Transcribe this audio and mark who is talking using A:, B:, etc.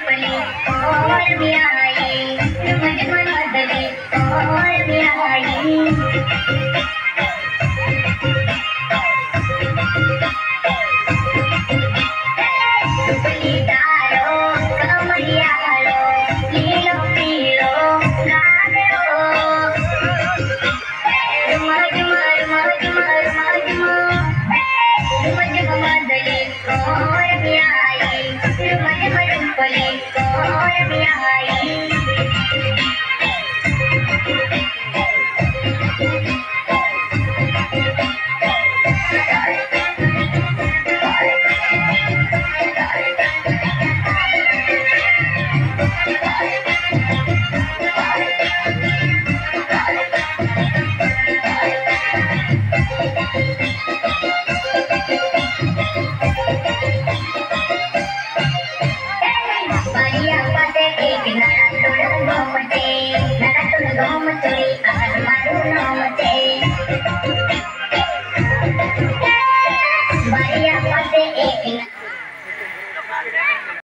A: पली और भी आई, मुझ मन बदले और भी आई। Pelitaro, camarialo, lilo pilo, gagero. Ruma ruma ruma ruma ruma ruma, ruma juma madali और भी आई, ruma juma rumpali और भी आई।